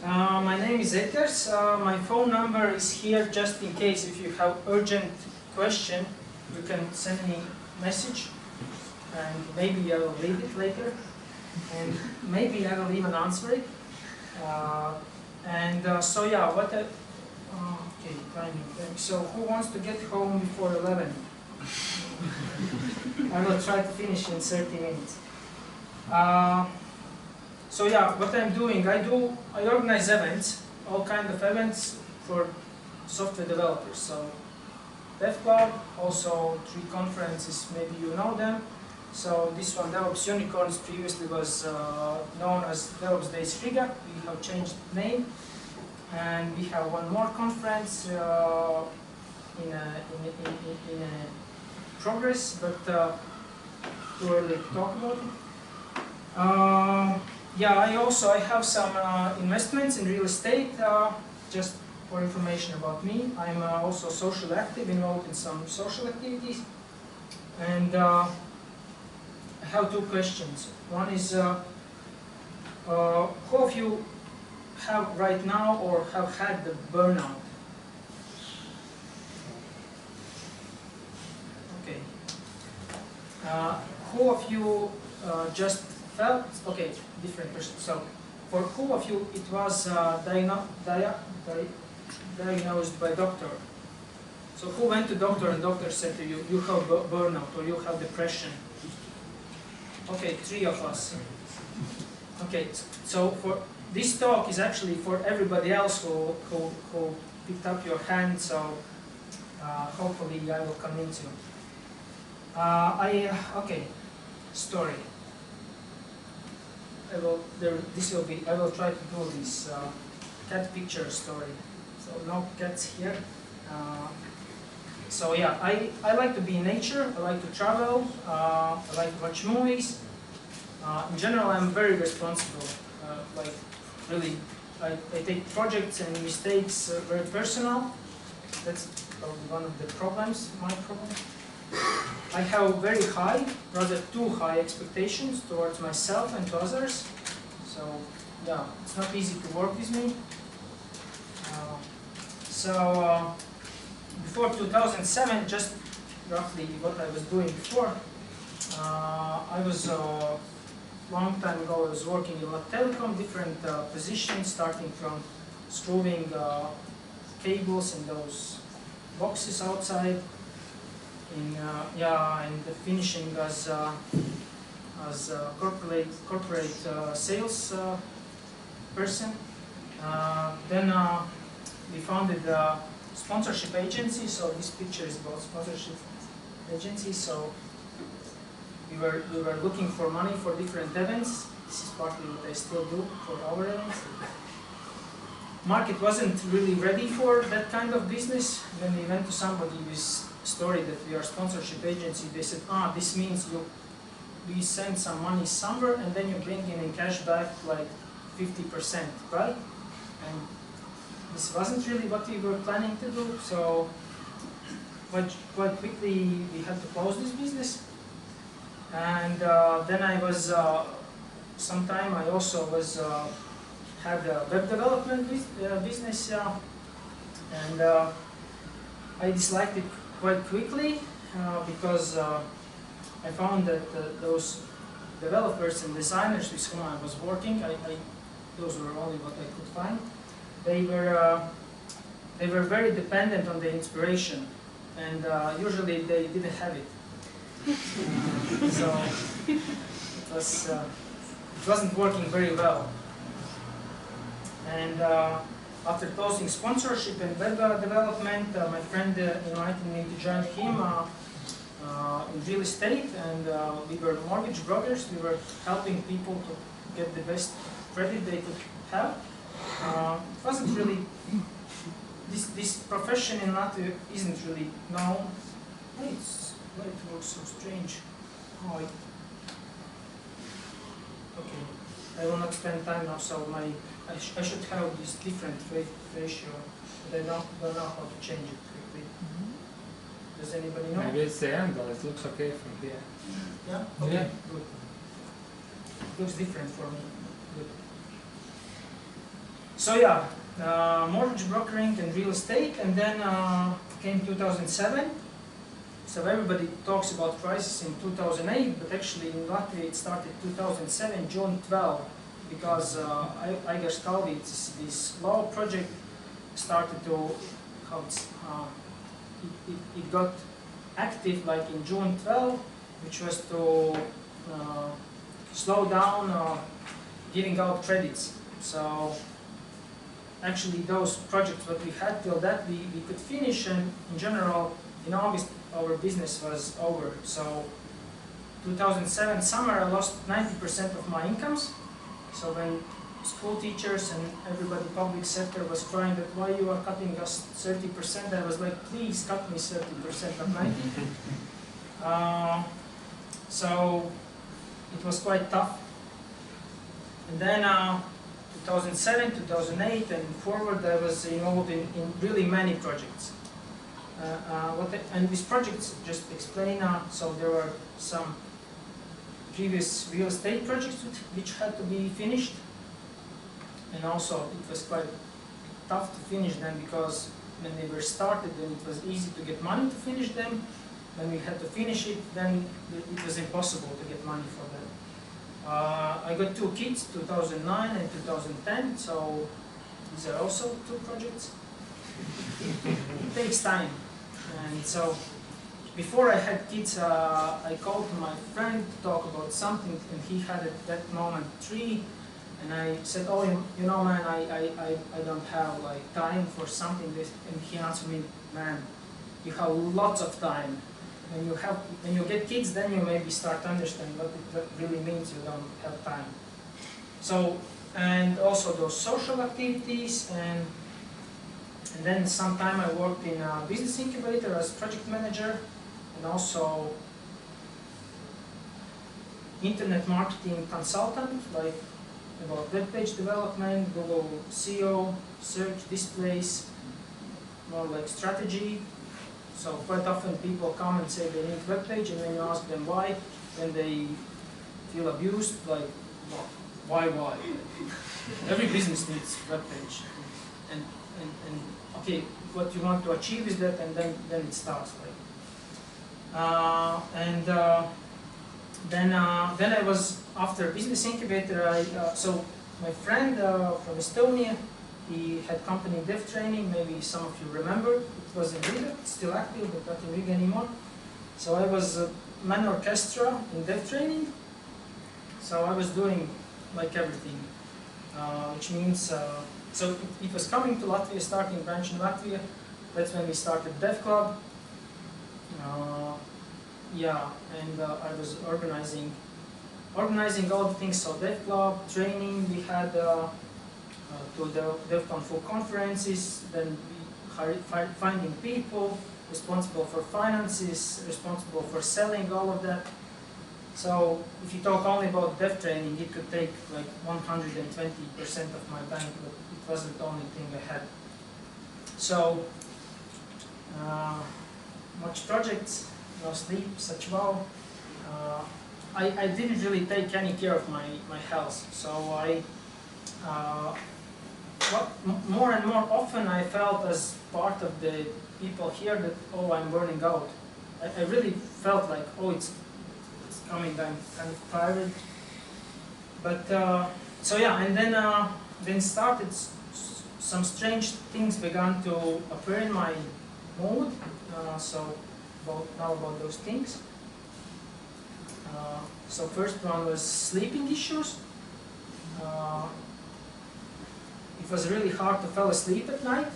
My name is Edgars. My phone number is here just in case if you have urgent question, you can send me message and maybe I will read it later and maybe I will even answer it. So yeah, okay, timing. So who wants to get home before 11? I will try to finish in 30 minutes. So yeah, what I'm doing, I organize events, all kinds of events for software developers. So Devclub, also 3 conferences, maybe you know them. So this one, DevOps Unicorns, previously was known as DevOps Days Riga. We have changed name, and we have one more conference in progress, but too early to talk about it. Yeah, I have some investments in real estate, just for information about me. I'm also socially active, involved in some social activities. And I have 2 questions. One is, who of you have right now or have had the burnout? Okay. Who of you just felt, okay, different person. So, for who of you it was diagnosed by doctor? So who went to doctor and doctor said to you, you have burnout or you have depression? Okay, 3 of us. Okay, so for this talk is actually for everybody else who picked up your hand, so hopefully I will convince you. Okay, story. I will try to do this cat picture story. So no cats here. So yeah, I like to be in nature. I like to travel. I like to watch movies. In general, I'm very responsible. Like really, I take projects and mistakes very personal. That's probably one of the problems. My problem. I have very high, rather too high expectations towards myself and to others. So yeah, it's not easy to work with me. Before 2007, just roughly what I was doing before, I was long time ago. I was working in telecom, different positions, starting from screwing cables in those boxes outside. And finishing as corporate sales person. Then we founded a sponsorship agency. So this picture is about sponsorship agency. So we were looking for money for different events. This is partly what I still do for our events. Market wasn't really ready for that kind of business. When we went to somebody with story that we are sponsorship agency, they said, this means we send some money somewhere and then you bring in cash back like 50%, right? And this wasn't really what we were planning to do, so quite quickly we had to close this business. And then I was, sometime I also was, had a web development business, and I disliked it quite quickly because I found that those developers and designers with whom I was working, those were only what I could find. They were very dependent on the inspiration, and usually they didn't have it. So it wasn't working very well. And after closing sponsorship and web development, my friend invited me to join him in real estate, and we were mortgage brokers. We were helping people to get the best credit they could have. It wasn't really, this profession in Latvia isn't really known. Why it looks so strange? Oh, okay, I will not spend time now, so I should have this different ratio, but I don't know how to change it quickly. Does anybody know? Maybe it's the angle, it looks okay from here. Yeah? Okay, yeah. Good. It looks different for me. Good. So yeah, mortgage brokering and real estate, and then came 2007. So everybody talks about crisis in 2008, but actually in Latvia it started 2007, June 12, because Edgars Letinskis, this law project started to, it got active like in June 12, which was to slow down giving out credits. So actually those projects that we had till that we could finish, and in general in August our business was over. So 2007 summer I lost 90% of my incomes. So when school teachers and everybody public sector was crying that why you are cutting us 30%, I was like, please cut me 30% of 90. So it was quite tough. And then 2007, 2008 and forward I was involved in really many projects. And these projects, just explain, so there were some previous real estate projects which had to be finished, and also it was quite tough to finish them because when they were started then it was easy to get money to finish them. When we had to finish it, then it was impossible to get money for them. I got 2 kids, 2009 and 2010, so these are also 2 projects. It takes time. And so before I had kids, I called my friend to talk about something, and he had at that moment 3. And I said, oh, you know, man, I don't have like time for something. And he answered me, man, you have lots of time. When you get kids, then you maybe start to understand what it really means you don't have time. So, and also those social activities, and then sometime I worked in a business incubator as project manager, and also internet marketing consultant, like about web page development, Google SEO, search, displays, more like strategy. So quite often people come and say they need web page, and when you ask them why, then they feel abused, like, well, why? Every business needs web page. And okay, what you want to achieve is that, and then it starts. Then I was, after business incubator, so my friend from Estonia, he had company Dev Training, maybe some of you remember. It was in Riga, it's still active, but not in Riga anymore. So I was man orchestra in Dev Training. So I was doing like everything, which means, so it was coming to Latvia, starting branch in Latvia. That's when we started Devclub. Yeah, and I was organizing all the things. So Devclub, training, we had to the DevCon conferences, then we finding people, responsible for finances, responsible for selling, all of that. So if you talk only about dev training, it could take like 120% of my time, but it wasn't the only thing I had. So much projects, no sleep, such well. I didn't really take any care of my health, so more and more often I felt as part of the people here that, oh, I'm burning out. I really felt like, oh, it's coming, I'm kind of tired. But, so yeah, and then started some strange things began to appear in my mood. So about those things. So first one was sleeping issues. It was really hard to fall asleep at night.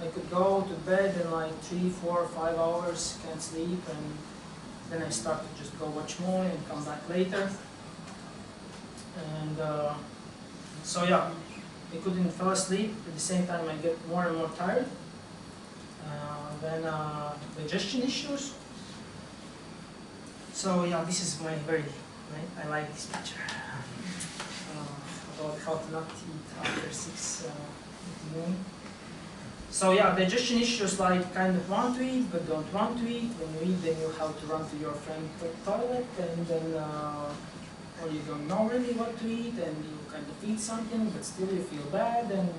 I could go to bed in like 3, 4, 5 hours, can't sleep, and then I start to just go watch more and come back later. And so yeah, I couldn't fall asleep. At the same time, I get more and more tired. Then digestion issues. So yeah, this is my I like this picture. About how to not eat after 6 noon. So yeah, digestion issues, like kind of want to eat but don't want to eat. When you eat, then you have to run to your friend toilet, and then or you don't know really what to eat, and you kind of eat something, but still you feel bad, and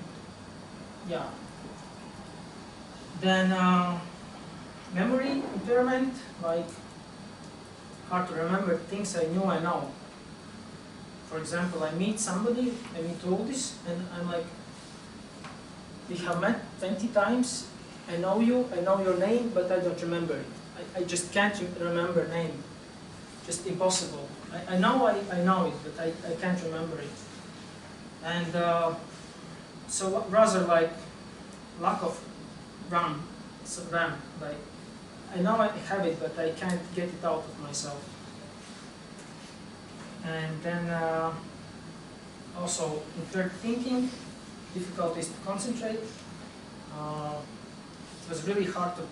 yeah. Then memory impairment, like hard to remember things I knew I know. For example, I meet somebody, I meet Uldis, and I'm like, we have met 20 times, I know you, I know your name, but I don't remember it. I just can't remember name. Just impossible. I know I know it, but I can't remember it. And so rather like lack of RAM, like I know I have it, but I can't get it out of myself. And then also impaired thinking, difficulties to concentrate. It was really hard to,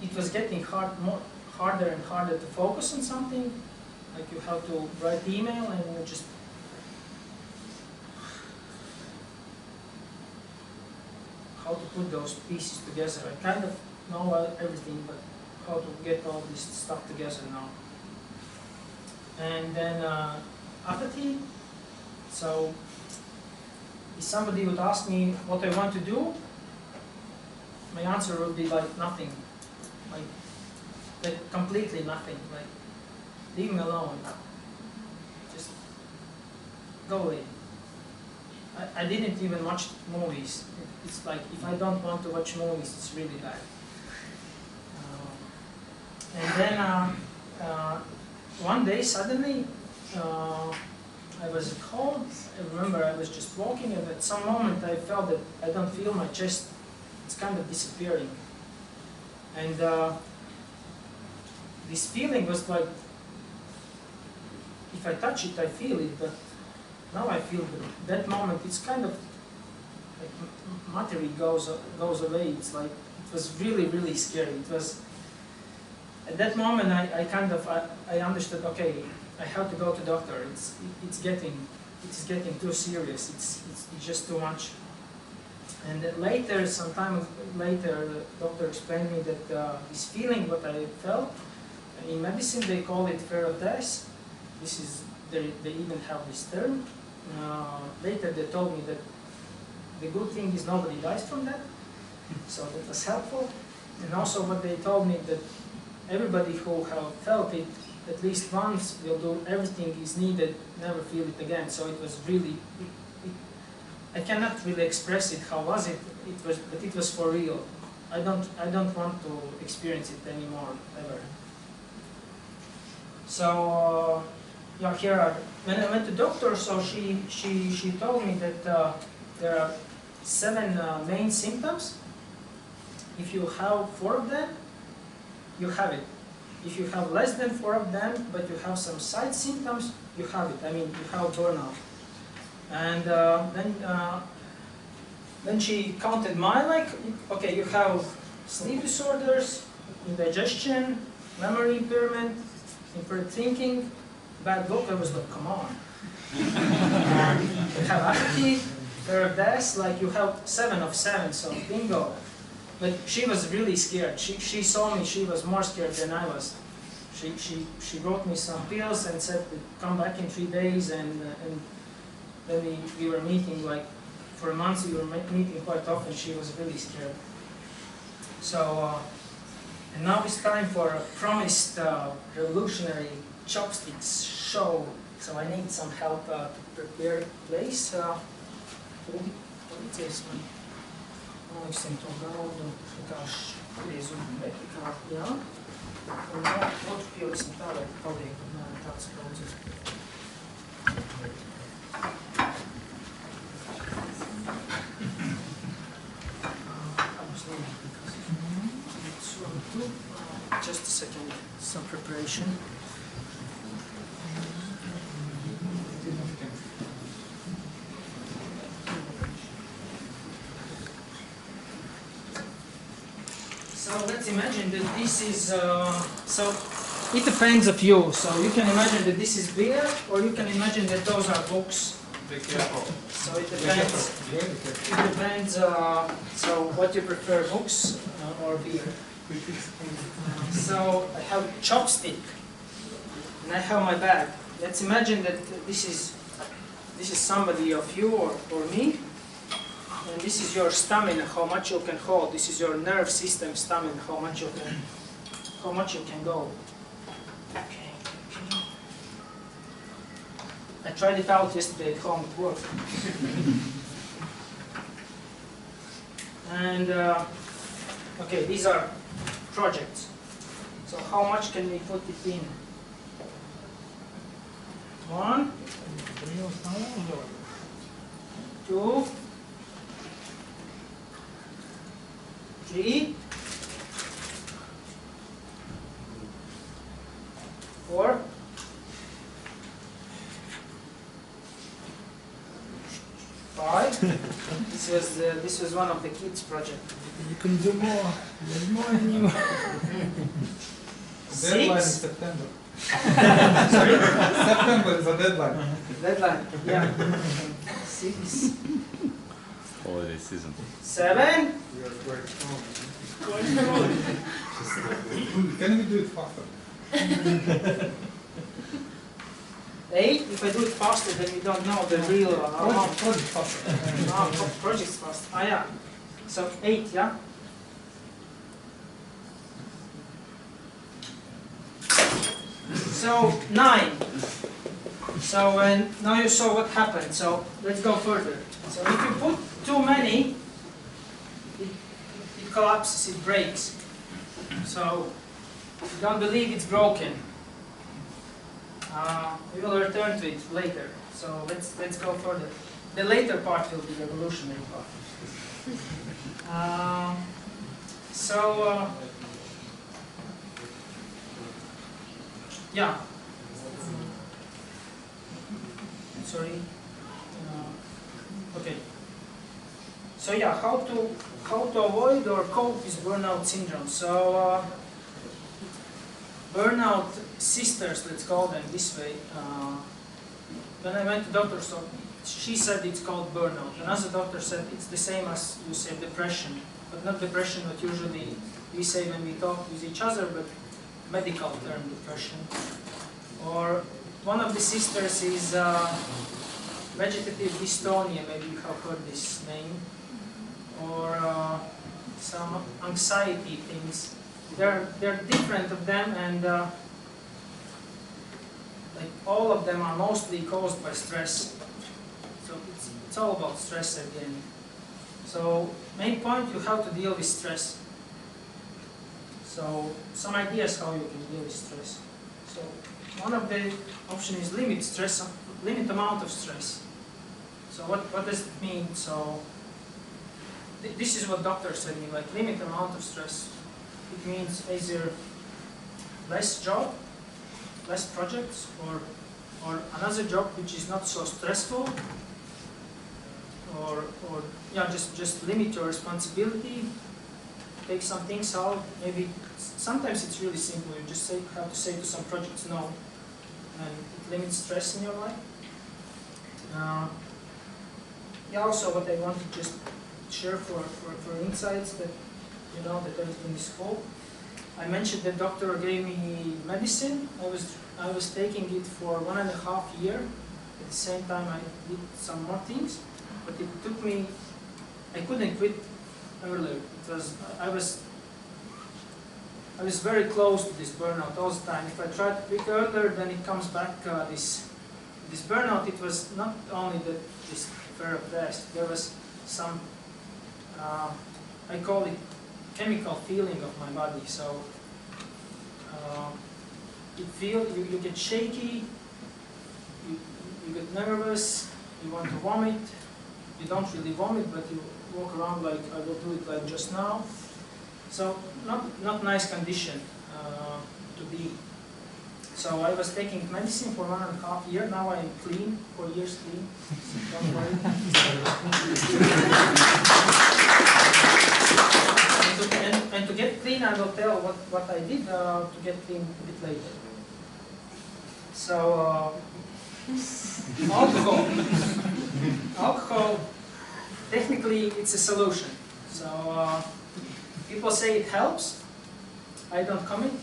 it was getting harder and harder to focus on something. Like you have to write email and you just how to put those pieces together. I kind of know everything, but how to get all this stuff together now. And then apathy. So if somebody would ask me what I want to do, my answer would be like nothing, like completely nothing. Like leave me alone. Just go away. I didn't even watch movies. It's like if I don't want to watch movies, it's really bad. And then one day suddenly I was at home. I remember I was just walking, and at some moment I felt that I don't feel my chest. It's kind of disappearing. And this feeling was like, if I touch it, I feel it, but now I feel that moment, it's kind of like materia goes away. It's like, it was really, really scary. It was, at that moment, I understood, okay, I have to go to doctor. It's getting too serious. It's just too much. And then later, sometime later, the doctor explained me that this feeling, what I felt, in medicine they call it fear of death. This is, they even have this term. Later they told me that the good thing is nobody dies from that, so that was helpful. And also what they told me that everybody who have felt it at least once will do everything is needed, never feel it again. So it was really, I cannot really express it. How was it? But it was for real. I don't want to experience it anymore ever. So yeah, here are, when I went to doctor, so she told me that there are 7 main symptoms. If you have 4 of them, you have it. If you have less than 4 of them, but you have some side symptoms, you have it. I mean, you have burnout. And then she counted mine, like, okay, you have sleep disorders, indigestion, memory impairment, impaired thinking, bad look. I was like, come on. You have apathy, fear of death, like you have 7 of 7, so bingo. But she was really scared. She saw me, she was more scared than I was. She wrote me some pills and said, come back in 3 days, and then we were meeting, like, for months we were meeting quite often. She was really scared. So, and now it's time for a promised revolutionary Chopsticks show. So I need some help to prepare a place. Noliksim to galdu, vienkārši griezu vertikāli, jā. Un otru pieliksim tā, lai paliek tāds kaudzes. Just a second, some preparation. So let's imagine that this is, so it depends of you. So you can imagine that this is beer, or you can imagine that those are books. Be careful. So it depends. It depends. So what you prefer, books or beer? So I have Chopstick, and I have my bag. let's imagine that this is somebody of you or me, and this is your stamina, how much you can hold. This is your nerve system stamina, how much you can go. Okay. I tried it out yesterday at home, it worked. And okay, these are projects. So how much can we put it in? 1, 2, 3, 4, 5. This was one of the kids' projects. You can do more. There's more in you. Deadline is 6. September. Sorry? September is a deadline. Deadline, yeah. 6, Holiday season. 7. We are very strong. Can we do it faster? 8. If I do it faster, then we don't know the real amount. Project faster. Projects fast. Ah, yeah. So 8, yeah. So 9. So now you saw what happened. So let's go further. So if you put too many, it collapses, it breaks. So you don't believe it's broken. We will return to it later. So let's go further. The later part will be the evolutionary part. Yeah. Sorry. Okay. So yeah, how to avoid or cope with burnout syndrome. So burnout sisters, let's call them this way. When I went to doctor, so she said it's called burnout. Another doctor said it's the same as you say depression, but not depression what usually we say when we talk with each other, but medical term depression. Or one of the sisters is vegetative dystonia, maybe you have heard this name, or some anxiety things. They're different of them, and like all of them are mostly caused by stress. So it's all about stress at the end. So main point, you have to deal with stress. So some ideas how you can deal with stress. So one of the options is limit stress, limit amount of stress. So what does it mean? So this is what doctors said me, like limit amount of stress. It means either less job, less projects, or another job which is not so stressful, or yeah, just limit your responsibility, take some things out. Maybe sometimes it's really simple. You just have to say to some projects no, and it limits stress in your life. Yeah, also what I want to just share for insights that you know that everything is cool. I mentioned the doctor gave me medicine. I was taking it for 1.5 years. At the same time, I did some more things, but it took me. I couldn't quit earlier. I was very close to this burnout all the time. If I try to quit earlier, then it comes back. This burnout. It was not only this fear of death. There was some. I call it chemical feeling of my body. So you get shaky, you get nervous, you want to vomit. You don't really vomit, but you walk around like I will do it like just now. So not nice condition to be. So I was taking medicine for 1.5 years. Now I am clean, 4 years clean. Don't worry. And to get clean, I will tell what I did to get clean a bit later. So alcohol. Alcohol, technically, it's a solution. So people say it helps. I don't commit.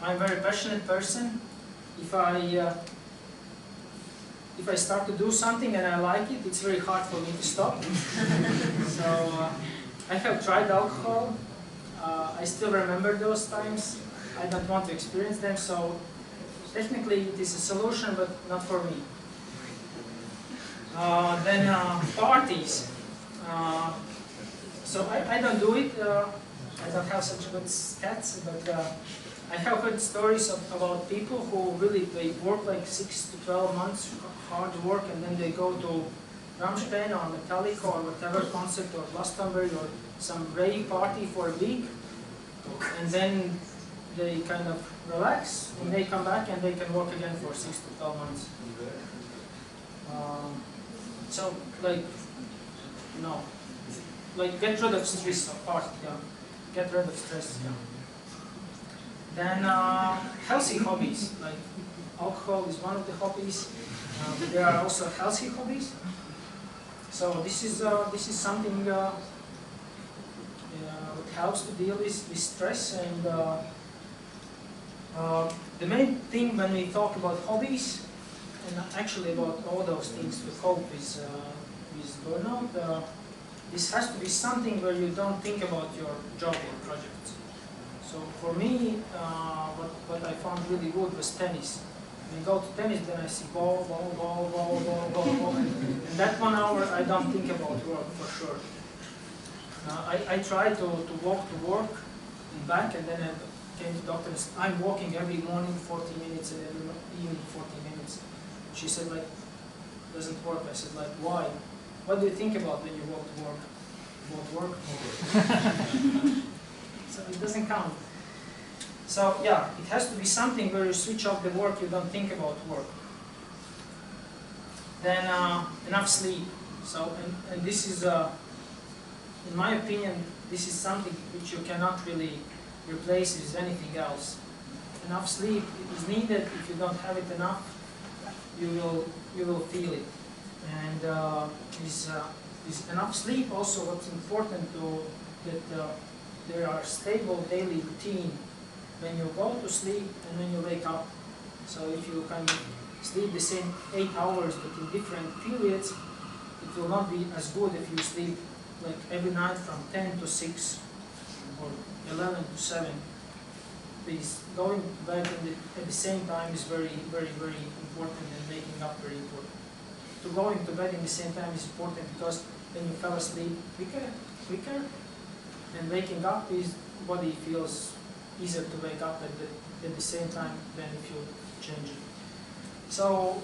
I'm a very passionate person. if I start to do something and I like it, it's very hard for me to stop. So I have tried alcohol. I still remember those times. I don't want to experience them, so technically it is a solution, but not for me. Then parties. So I don't do it. I don't have such good stats, but I have heard stories about people who really they work like 6 to 12 months hard work, and then they go to Rammstein or Metallica or whatever concert or Glastonbury or some rave party for a week, and then they kind of relax and they come back and they can work again for 6 to 12 months. So like, no, like get rid of stress apart, yeah. Get rid of stress, yeah. Then healthy hobbies, like alcohol is one of the hobbies. There are also healthy hobbies. So this is something that helps to deal with stress. And the main thing when we talk about hobbies, and actually about all those things to cope with burnout, this has to be something where you don't think about your job or projects. So for me, what I found really good was tennis. When I go to tennis, then I see ball, and that 1 hour I don't think about work for sure. I try to walk to work and back, and then I came to the doctor and said, I'm walking every morning 40 minutes and every evening 40 minutes. She said, like, doesn't work. I said, like, why? What do you think about when you walk to work? About work? So it doesn't count. So yeah, it has to be something where you switch off the work, you don't think about work. Then enough sleep. So, and this is, in my opinion, this is something which you cannot really replace with anything else. Enough sleep is needed. If you don't have it enough, you will feel it. And with enough sleep, also what's important that there are stable daily routine when you go to sleep and when you wake up. So if you can sleep the same 8 hours but in different periods, it will not be as good if you sleep like every night from 10 to 6 or 11 to 7. Because going to bed at the same time is very, very, very important, and waking up very important. To going to bed at the same time is important because when you fall asleep quicker, and waking up is body feels easier to wake up at the same time than if you change it. So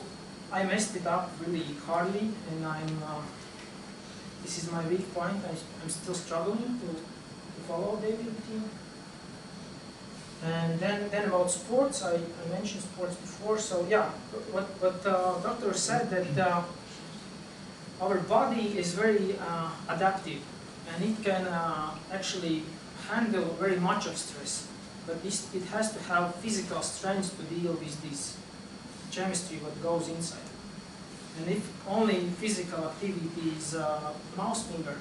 I messed it up really hardly, and this is my weak point. I'm still struggling to follow daily routine. And then about sports, I mentioned sports before. So yeah, what doctor said that our body is very adaptive, and it can actually handle very much of stress. But it has to have physical strength to deal with this chemistry what goes inside. And if only physical activity is mouse finger,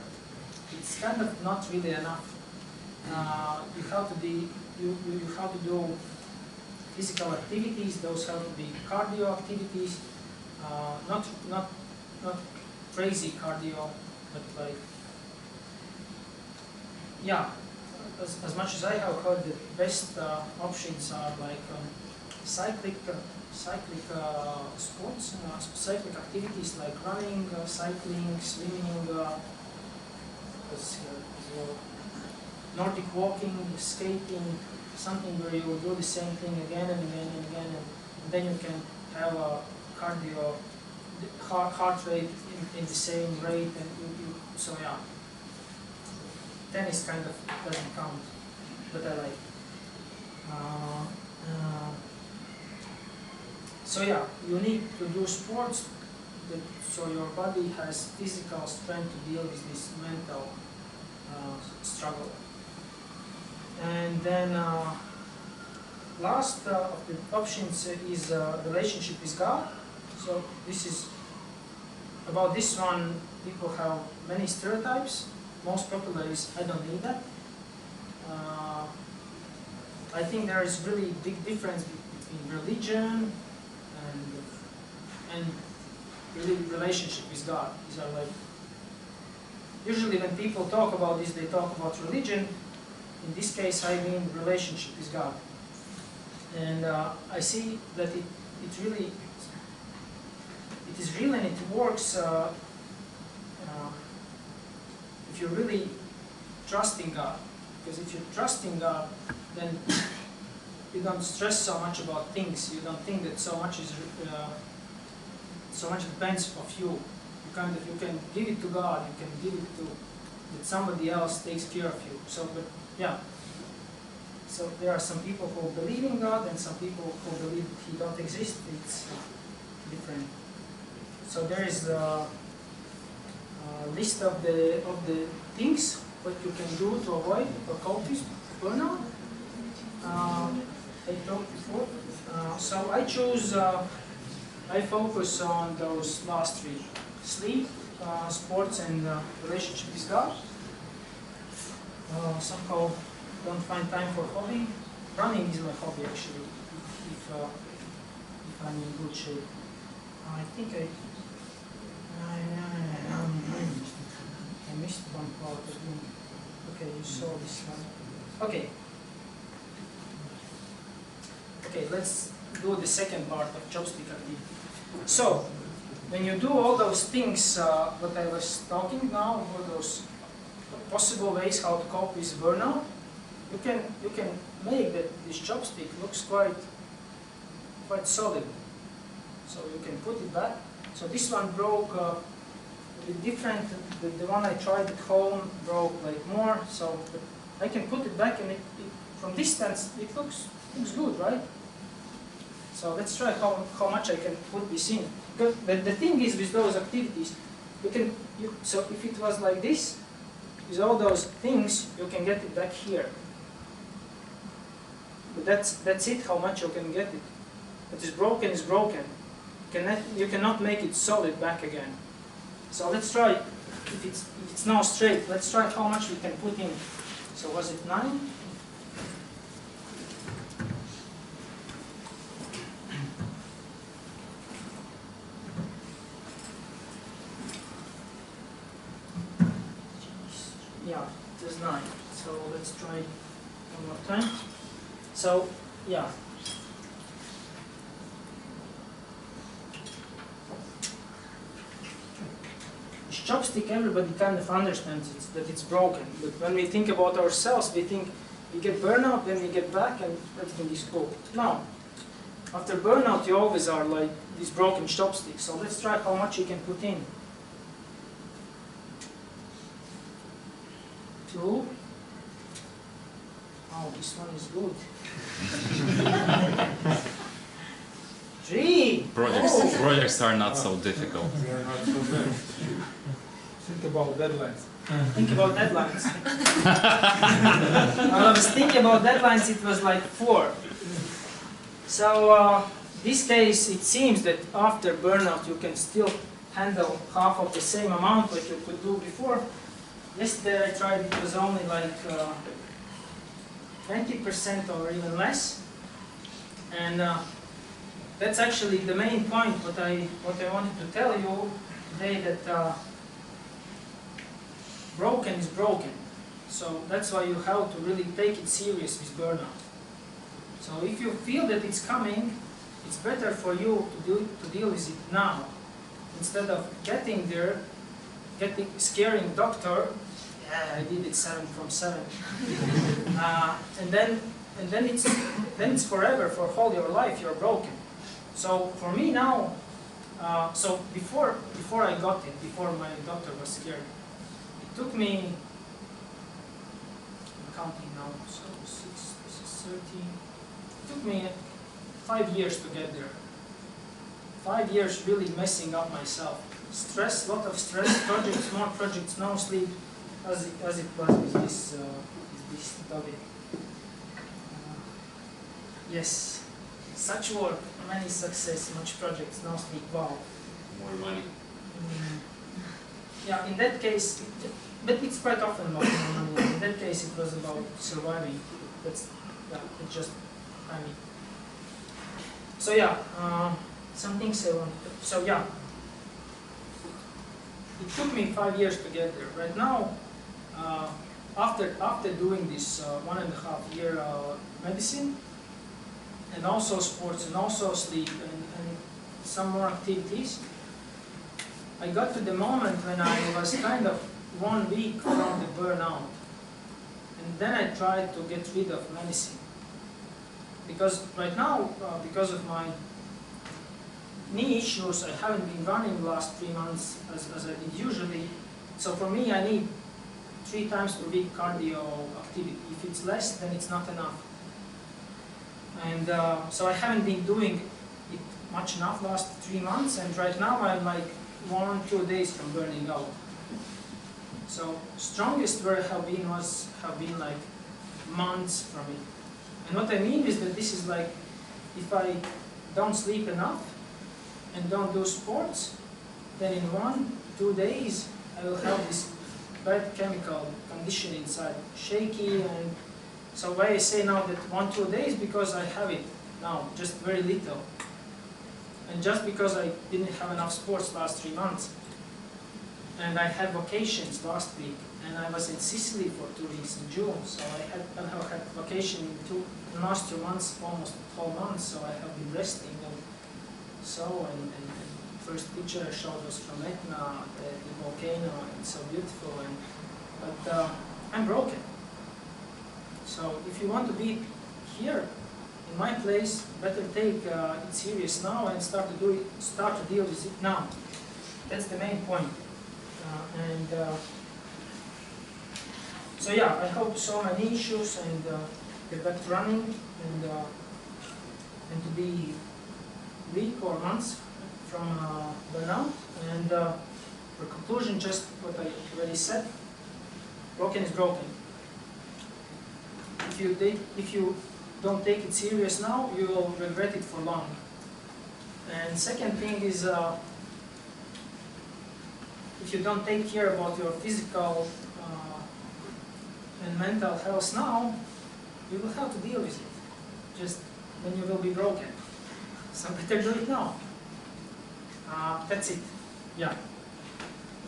it's kind of not really enough. You have to do physical activities. Those have to be cardio activities, not crazy cardio, but like, yeah. As much as I have heard, the best options are like cyclic sports, cyclic activities like running, cycling, swimming, Nordic walking, skating, something where you will do the same thing again and again and again, and then you can have a cardio, heart rate in the same rate, and so yeah. Tennis kind of doesn't count, but I like. So yeah, you need to do sports so your body has physical strength to deal with this mental struggle. And then last of the options is relationship with God. So this is about this one. People have many stereotypes. Most popular is I don't need that. I think there is really big difference in religion and really relationship with God. These are like, usually when people talk about this, they talk about religion. In this case, I mean relationship with God. And I see that it is real and it works if you really trust in God. Because if you trust in God, then you don't stress so much about things. You don't think that so much depends of you. You can give it to God. You can give it to that somebody else takes care of you. So, but yeah. So there are some people who believe in God and some people who believe He don't exist. It's different. So there is a list of the things what you can do to avoid or cope with burnout. I talked before. So I choose. I focus on those last three: sleep, sports, and relationship with God. Somehow don't find time for hobby. Running is my hobby actually. If I'm in good shape. I think I missed one part. Okay, you saw this one. Okay. Okay, let's do the second part of Chopstick activity. So, when you do all those things, what I was talking now, all those possible ways how to cope with burnout, you can make that this chopstick looks quite solid. So you can put it back. So this one broke a bit different. The one I tried at home broke like more. So I can put it back, and from distance it looks good, right? So let's try how much I can put this in. Because the thing is with those activities, so if it was like this, with all those things, you can get it back here. But that's it, how much you can get it. What is broken is broken. You cannot make it solid back again. So let's try, if it's now straight, let's try how much we can put in. So was it 9? Yeah, it is 9. So let's try one more time. So, yeah. This chopstick, everybody kind of understands that it's broken. But when we think about ourselves, we think we get burnout, then we get back, and everything is cool. No. After burnout, you always are like these broken chopsticks. So let's try how much you can put in. 2. Oh, this one is good. 3. Projects are not so difficult. They are not so bad. Think about deadlines. Think about deadlines. When I was thinking about deadlines, it was like 4. So, this case, it seems that after burnout, you can still handle half of the same amount that you could do before. Yesterday I tried, it was only like 20% or even less. And that's actually the main point, what I wanted to tell you today, that broken is broken. So that's why you have to really take it serious with burnout. So if you feel that it's coming, it's better for you to deal with it now, instead of getting there, scaring doctor. Yeah, I did it 7 from 7. And then it's forever, for all your life you're broken. So for me now, so before I got it, before my doctor was scared, it took me, I'm counting now, so 6, this is 13. It took me 5 years to get there. 5 years really messing up myself. Stress, lot of stress, projects, more projects, no sleep, as it was with this topic. Yes, such work, many success, much projects, no sleep, wow. More money. Yeah, in that case, but it's quite often about money. In that case, it was about surviving. That's, yeah, it's just, I mean. So yeah, some things I want to. So yeah, it took me 5 years to get there. Right now, after doing this 1.5 year medicine, and also sports, and also sleep, and some more activities, I got to the moment when I was kind of 1 week from the burnout. And then I tried to get rid of medicine. Because right now, because of my knee issues, I haven't been running the last 3 months as I did usually. So for me, I need 3 times per week cardio activity. If it's less, then it's not enough. And so I haven't been doing it much enough last 3 months, and right now I'm like 1-2 days from burning out. So strongest where I have been like months from it. And what I mean is that this is like, if I don't sleep enough and don't do sports, then in 1-2 days I will have this bad chemical condition inside, shaky. And so why I say now that 1-2 days, because I have it now, just very little. And just because I didn't have enough sports last 3 months. And I had vacations last week, and I was in Sicily for 2 weeks in June, so I have had vacation in the last 2 months, almost whole months, so I have been resting. And so, and first picture I showed was from Etna, the volcano, and it's so beautiful, but I'm broken. So if you want to be here, in my place, better take it serious now and start to deal with it now. That's the main point. So yeah, I hope to solve my knee issues and get back to running and to be week or months from burnout. And for conclusion, just what I already said: broken is broken. If you don't take it serious now, you will regret it for long. And second thing is, if you don't take care about your physical and mental health now, you will have to deal with it. Just when you will be broken. So better do it now. That's it. Yeah.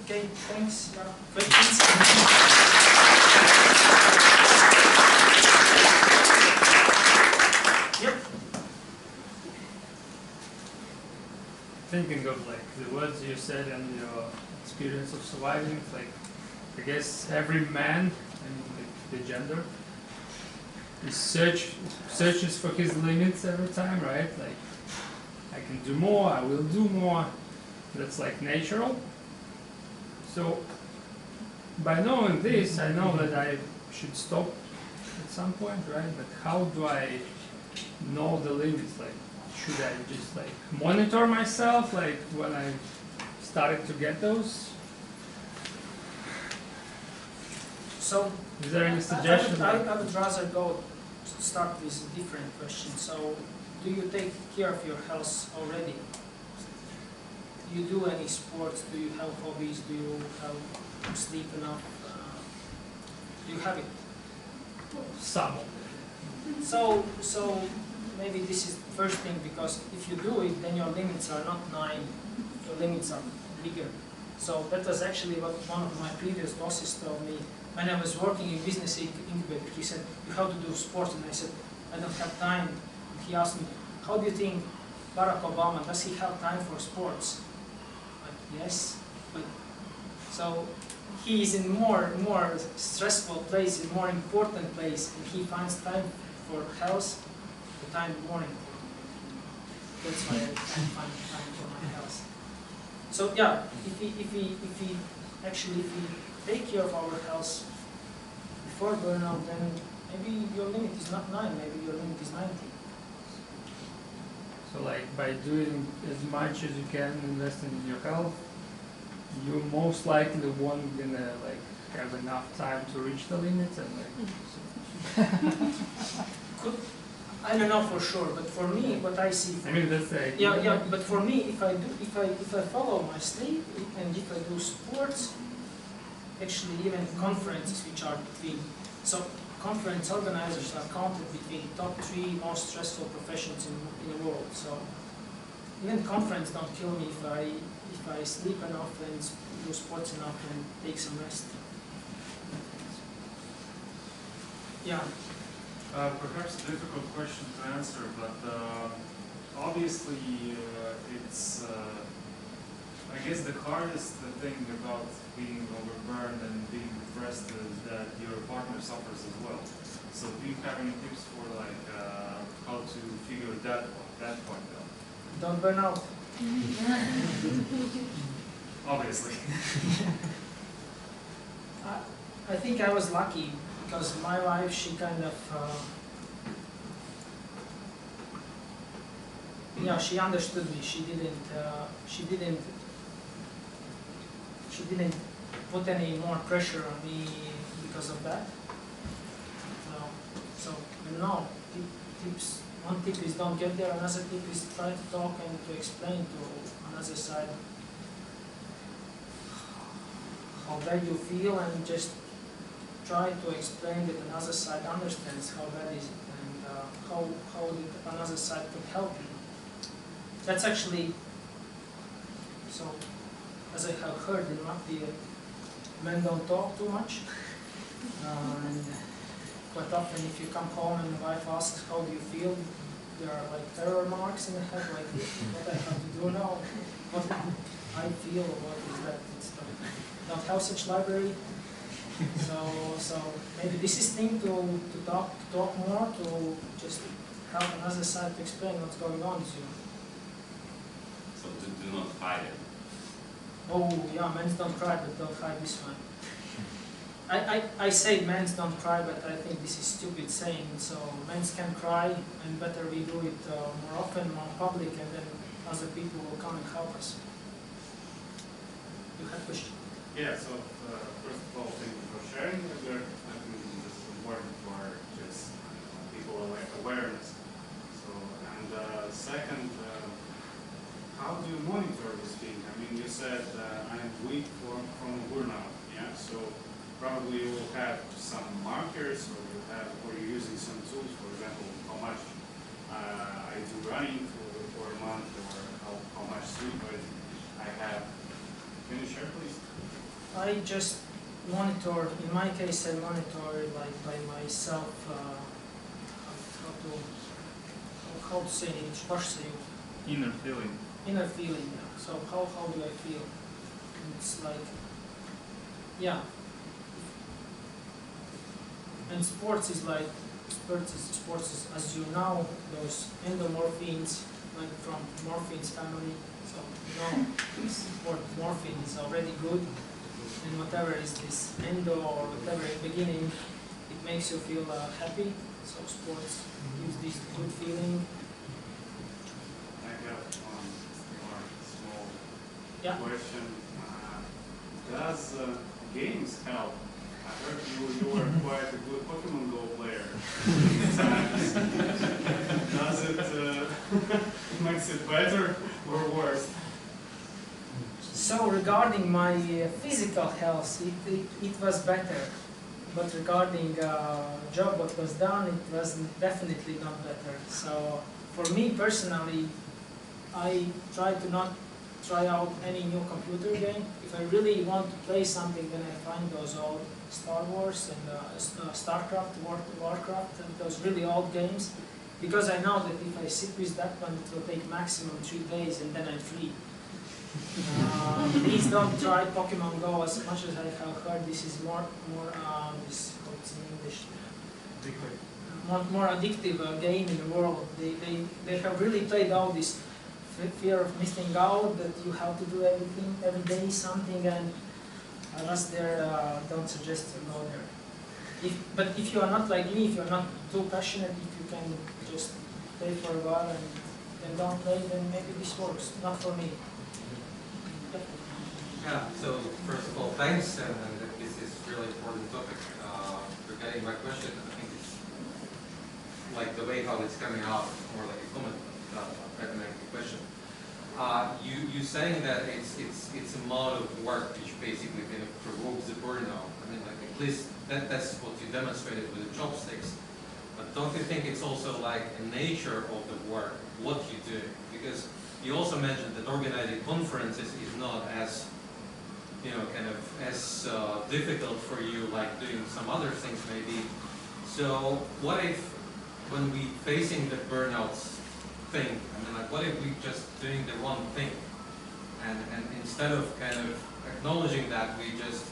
Okay, thanks. Questions? Yep. Thinking of like the words you said and your experience of surviving, like I guess every man, I mean like the gender, is searches for his limits every time, right? Like I can do more, I will do more. That's like natural. So by knowing this, I know that I should stop at some point, right? But how do I know the limits? Like, should I just like monitor myself, like when I started to get those? So, is there any suggestion? I would rather start with a different question. So, do you take care of your health already? Do you do any sports? Do you have hobbies? Do you have sleep enough? Do you have it? Some. So maybe this is the first thing, because if you do it, then your limits are not 9, your limits are bigger. So that was actually what one of my previous bosses told me when I was working in business incubator. He said, you have to do sports, and I said, I don't have time. And he asked me, how do you think Barack Obama, does he have time for sports? Like, yes, but so he is in more stressful place, in more important place, and he finds time for health, the time more important. That's why I find time for my health. So yeah, if we take care of our health before burnout, then maybe your limit is not 9, maybe your limit is 90. So like by doing as much as you can, investing in your health, you most likely won't gonna like have enough time to reach the limits and like. I don't know for sure, but for me, what I see. I mean that's the idea. Yeah. But for me, if I follow my sleep and if I do sports, actually even conferences which are between. So conference organizers are counted between top 3 most stressful professions in the world. So even conference don't kill me if I sleep enough and do sports enough and take some rest. Yeah. Perhaps a difficult question to answer, but obviously it's, I guess the hardest thing about being overburned and being depressed is that your partner suffers as well. So do you have any tips for like how to figure that point out? Don't burn out. Obviously. I think I was lucky because my wife, she kind of, yeah, she understood me. She didn't put any more pressure on me because of that. So no, tips. One tip is don't get there. Another tip is try to talk and to explain to another side how bad you feel, and just try to explain that another side understands how bad is it and how another side could help you. That's actually, so as I have heard in Latvia, men don't talk too much. And quite often if you come home and the wife asks how do you feel, there are like terror marks in the head, like what I have to do now, what I feel, what is that, it's not have such library. So maybe this is thing to talk more, to just help another side to explain what's going on to you. So do not hide it. Oh yeah, men don't cry, but don't hide this one. I say men don't cry, but I think this is stupid saying. So men can cry, and better we do it more often, more public, and then other people will come and help us. You have a question? Yeah, so first of all, thank you for sharing. I think this is important for just people awareness. So, and second, how do you monitor this thing? I mean, you said I'm weak from burnout, yeah? So probably you will have some markers, or you're using some tools, for example, how much I do running for a month, or how much sleep I have. Can you share, please? I just monitor, in my case I monitor like by myself, how to say it, Inner feeling. inner feeling, yeah. So how do I feel? It's like, yeah. And sports is like, sports is, as you know, those endomorphines, like from morphines family. So you know, sport morphine is already good. And whatever is this endo or whatever in the beginning, it makes you feel happy. So sports gives this good feeling. I have one more small Yeah. question. Does games help? I heard you were quite a good Pokemon Go player. Does it makes it better or worse? So regarding my physical health, it was better. But regarding job what was done, it was definitely not better. So for me personally, I try to not try out any new computer game. If I really want to play something, then I find those old Star Wars and StarCraft, Warcraft, and those really old games. Because I know that if I sit with that one, it will take maximum 3 days and then I'm free. Please don't try Pokemon Go as much as I have heard. This is more this, what's in English? More addictive game in the world. They have really played out this fear of missing out, that you have to do everything every day something, and I was there. Don't suggest to go there. But if you are not like me, if you are not too passionate, if you can just play for a while and then don't play, then maybe this works. Not for me. Yeah, so first of all, thanks, and this is really important topic. Regarding my question, I think it's like the way how it's coming out, more like a comment, recommending a question. You saying that it's a mode of work which basically kind of provokes the burnout. I mean, like at least that's what you demonstrated with the chopsticks. But don't you think it's also like a nature of the work, what you do? Because you also mentioned that organizing conferences is not as, you know, kind of as difficult for you like doing some other things maybe. So what if when we facing the burnouts thing, I mean, like what if we just doing the one thing, and instead of kind of acknowledging that, we just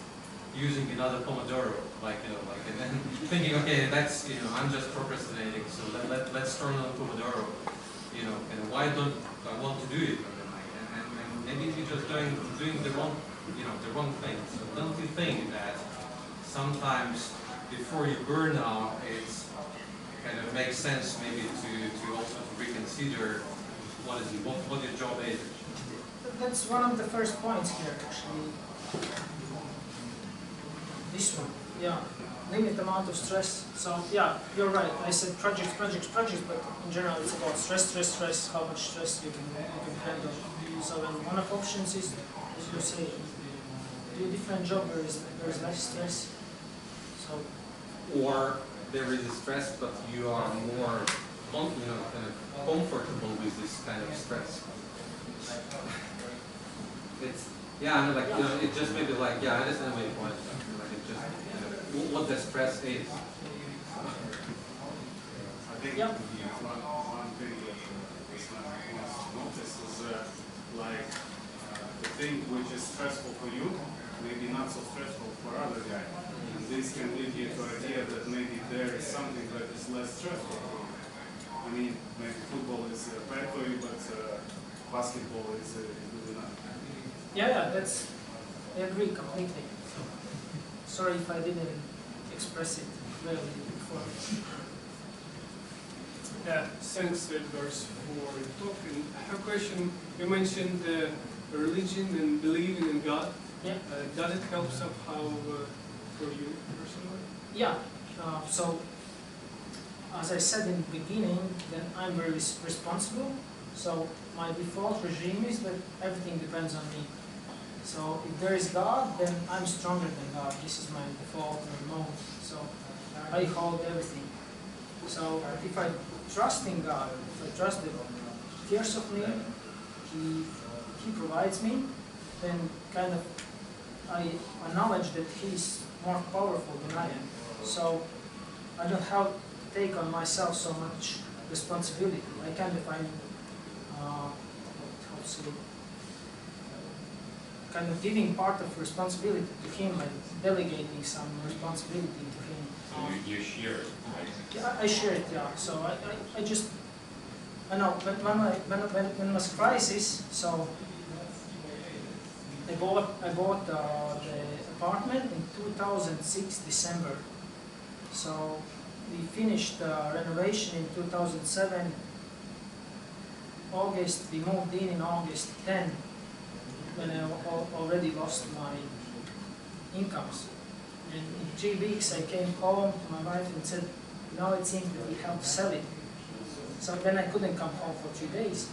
using another Pomodoro, like, you know, like, and then thinking, okay, that's, you know, I'm just procrastinating, so let's turn on Pomodoro, you know, and why don't I want to do it? I mean, like, and maybe we're just doing the wrong, you know, the wrong thing. So don't you think that sometimes before you burn out, it's kind of makes sense maybe to also reconsider what your job is? That's one of the first points here, actually. This one, yeah, limit amount of stress. So yeah, you're right. I said projects, but in general it's about stress. How much stress you can handle. So one of options is, as you say, do a different job where there's less stress. So. Or there is a stress, but you are more, you know, kind of comfortable with this kind of stress. It's, yeah, I mean, like, you know, it just maybe like, yeah, I understand what your point is. Like, it just, you know, what the stress is. I think one thing that this man wants to notice is like the thing which is stressful for you, maybe not so stressful for other guy. And this can lead you to the idea that maybe there is something that is less stressful for you. I mean, maybe football is bad for you, but basketball is good enough. Yeah, I agree completely. Sorry if I didn't express it clearly before. Yeah, thanks Edgars for talking. I have a question. You mentioned religion and believing in God. Yeah. Does it help somehow for you personally? Yeah. So, as I said in the beginning, then I'm very responsible. So my default regime is that everything depends on me. So if there is God, then I'm stronger than God. This is my default mode. So I hold everything. So if I trust in God, if I trust that He cares of me, He provides me, then kind of I acknowledge that He's more powerful than I am. So I don't have to take on myself so much responsibility. I kind of, kind of giving part of responsibility to Him, like delegating some responsibility to Him. So you share it, right? Yeah, I share it, yeah. So I just, I know, when it was crisis, so I bought the apartment in 2006 December. So we finished renovation in 2007 August. We moved in August 10 when I already lost my incomes. And in 3 weeks I came home to my wife and said, now it seems that we have to sell it. So then I couldn't come home for 3 days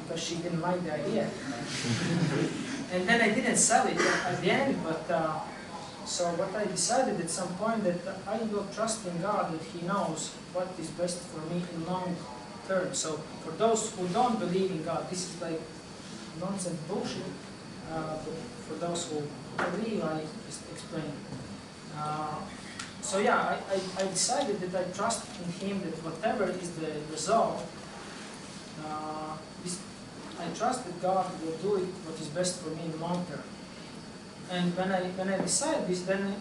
because she didn't like the idea. And then I didn't sell it at the end, but so what I decided at some point that I will trust in God that He knows what is best for me in long term. So for those who don't believe in God, this is like nonsense bullshit. For those who believe, I just explained. So yeah, I decided that I trust in Him that whatever is the result, I trust that God will do it what is best for me in the long term. And when I decide this, then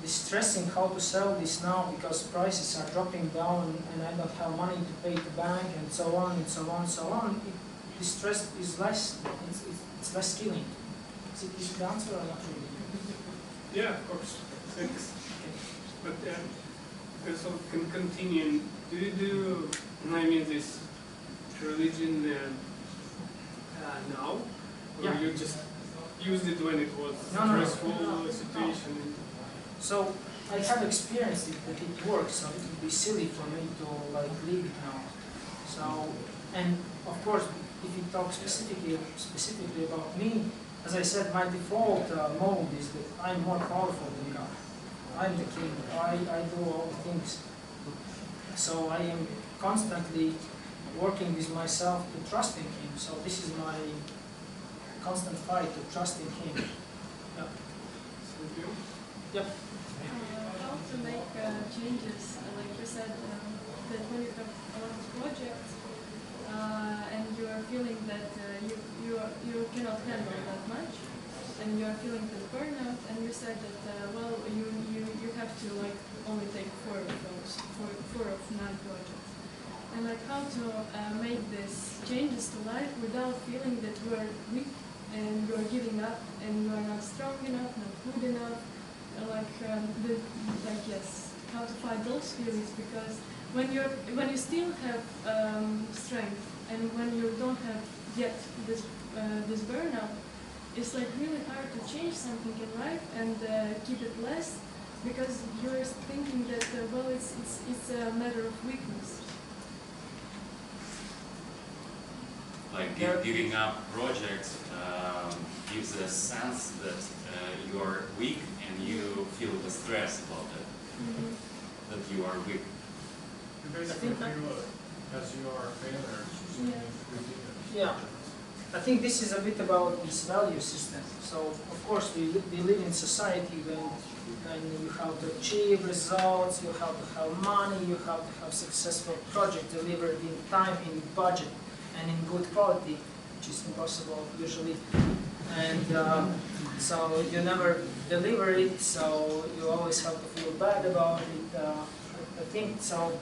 this stressing how to sell this now because prices are dropping down and I don't have money to pay the bank and so on and so on and so on. The stress is less. It's less killing. Is it the answer or not really? Yeah, of course. Thanks. But so continuing, do you do, I mean, this religion now? Or Yeah. you just used it when it was No. stressful situation? So I have experienced it that it works. So it would be silly for me to like leave it now. So and of course if you talk specifically about me, as I said, my default mode is that I'm more powerful than God. I'm the king. I do all the things. So I am constantly working with myself to trust in Him. So this is my constant fight to trust in Him. Yeah. Yep. How to make changes? Like you said, that when you have a lot of projects and you are feeling that you cannot handle that much, and you are feeling the burnout, and you said that well you have to like only take 4 of those, 4 of 9 projects, and like how to make these changes to life without feeling that you are weak and you are giving up and you are not strong enough, not good enough, yes, how to fight those feelings, because when you still have strength and when you don't have yet this burnout, it's like really hard to change something in life and keep it less, because you're thinking that well it's a matter of weakness. Like giving up projects gives a sense that you are weak and you feel the stress about it, that you are weak. You basically feel as you are a failure. Yeah. I think this is a bit about this value system. So, of course, we live in society when you have to achieve results, you have to have money, you have to have successful project delivered in time, in budget, and in good quality, which is impossible usually. And so you never deliver it, so you always have to feel bad about it. I think so.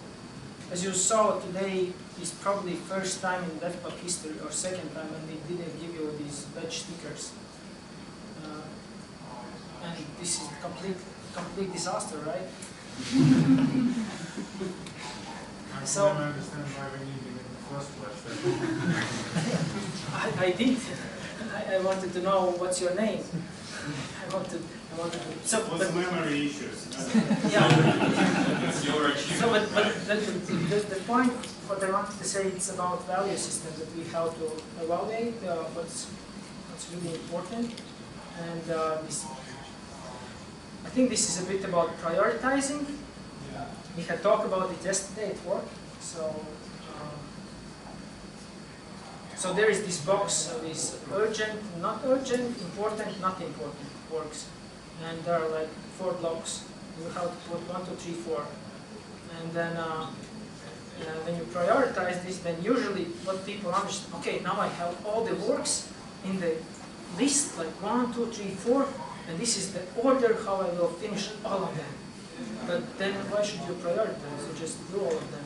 As you saw today, is probably first time in Devclub history, or second time, when we didn't give you these badge stickers. And this is complete disaster, right? So I don't understand why we need it in the first place. I did. I wanted to know what's your name. I wanted to. So, What's memory issues? yeah. It's your achievement. So, but the point, what I wanted to say, it's about value system, that we have to evaluate what's really important, and I think this is a bit about prioritizing. We had talked about it yesterday at work. So there is this box is urgent, not urgent, important, not important works, and there are like 4 blocks. You have to put 1, 2, 3, 4, and then when you prioritize this, then usually what people understand, okay, now I have all the works in the list, like 1, 2, 3, 4, and this is the order how I will finish all of them. But then why should you prioritize? You just do all of them.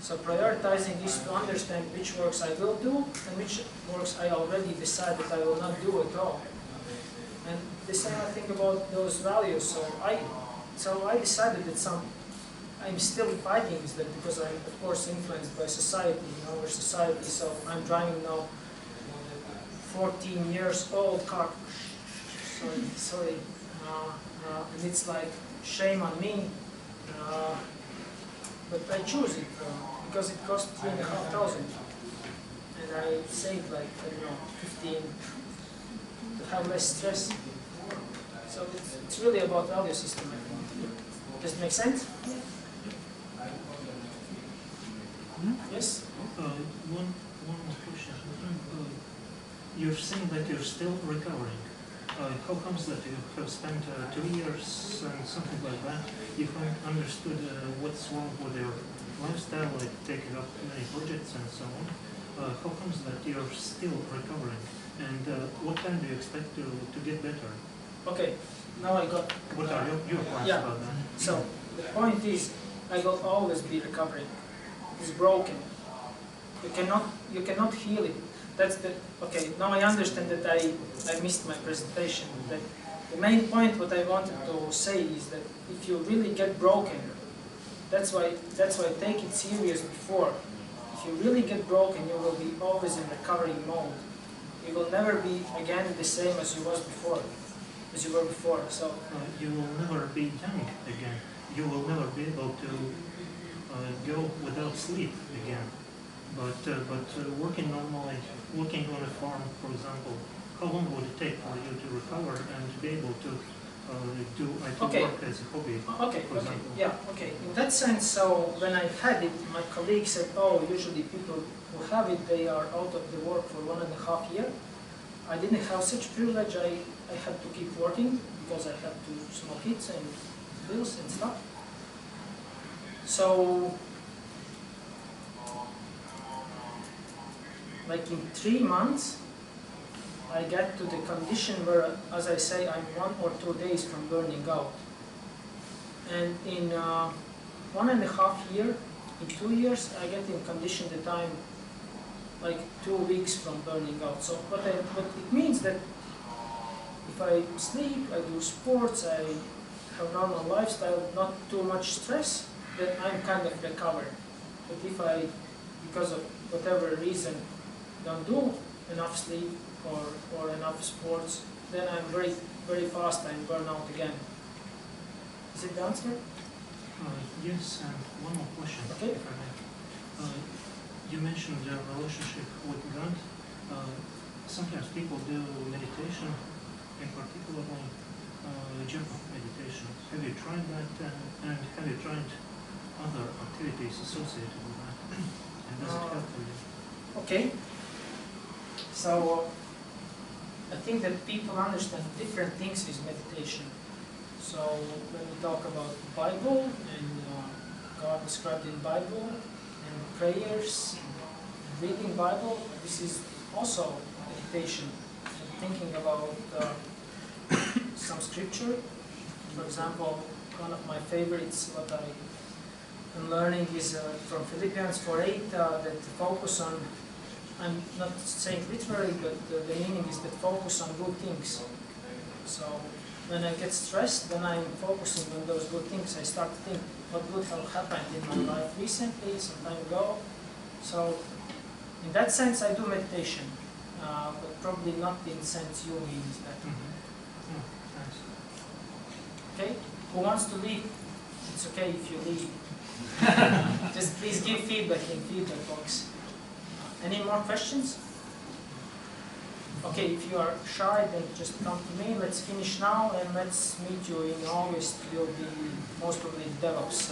So prioritizing is to understand which works I will do and which works I already decided I will not do at all. And the same I think about those values. So I decided that I'm still fighting with that, because I'm of course influenced by society, our society. So I'm driving now 14 years old car. Sorry. And it's like shame on me. But I choose it because it cost $3,500, and I saved like, I don't know, 15 to have less stress. So it's really about value system, I think. Does it make sense? Yes? One more question. You're saying that you're still recovering. How comes that you have spent 2 years and something like that? You haven't understood what's wrong with your lifestyle, like taking up many projects and so on. How comes that you're still recovering? And what time do you expect to get better? Okay, now I got... What are your plans about that? So, the point is, I will always be recovering. It's broken. You cannot heal it. That's the, okay, now I understand that I missed my presentation. That the main point what I wanted to say is that if you really get broken, that's why take it serious before. If you really get broken, you will be always in recovery mode. You will never be again the same as you were before. So you will never be young again. You will never be able to go without sleep again. Working normally, working on a farm, for example, how long would it take for you to recover and to be able to do IT Okay. work as a hobby, Okay, for okay, example? yeah, okay. In that sense, so when I had it, my colleague said, oh, usually people who have it, they are out of the work for 1.5 years. I didn't have such privilege. I had to keep working because I had two small kids and bills and stuff. So, like in 3 months, I get to the condition where, as I say, I'm 1 or 2 days from burning out. And in 1.5 years, in 2 years, I get in condition that I'm like 2 weeks from burning out. So, but it means that if I sleep, I do sports, I have normal lifestyle, not too much stress, then I'm kind of recovered. But if I, because of whatever reason, don't do enough sleep or enough sports, then I'm very fast, I'm burn out again. Is it the answer? Yes, and one more question, Okay. if I may. You mentioned your relationship with God. Sometimes people do meditation, in particularly japa meditation. Have you tried that, and have you tried other activities associated with that? And does it help for you? Okay. So I think that people understand different things with meditation. So when we talk about Bible and God described in Bible and prayers, and reading Bible, this is also meditation. And thinking about some scripture. For example, one of my favorites, what I am learning is from Philippians 4:8, that focus on, I'm not saying literally, but the meaning is that focus on good things. So when I get stressed, then I'm focusing on those good things. I start to think what good have happened in my life recently, some time ago. So in that sense, I do meditation, but probably not in the sense you mean that. Oh, thanks. Okay? Who wants to leave? It's okay if you leave. Just please give feedback in feedback box. Any more questions? Okay, if you are shy, then just come to me. Let's finish now and let's meet you in August. You'll be most probably DevOps.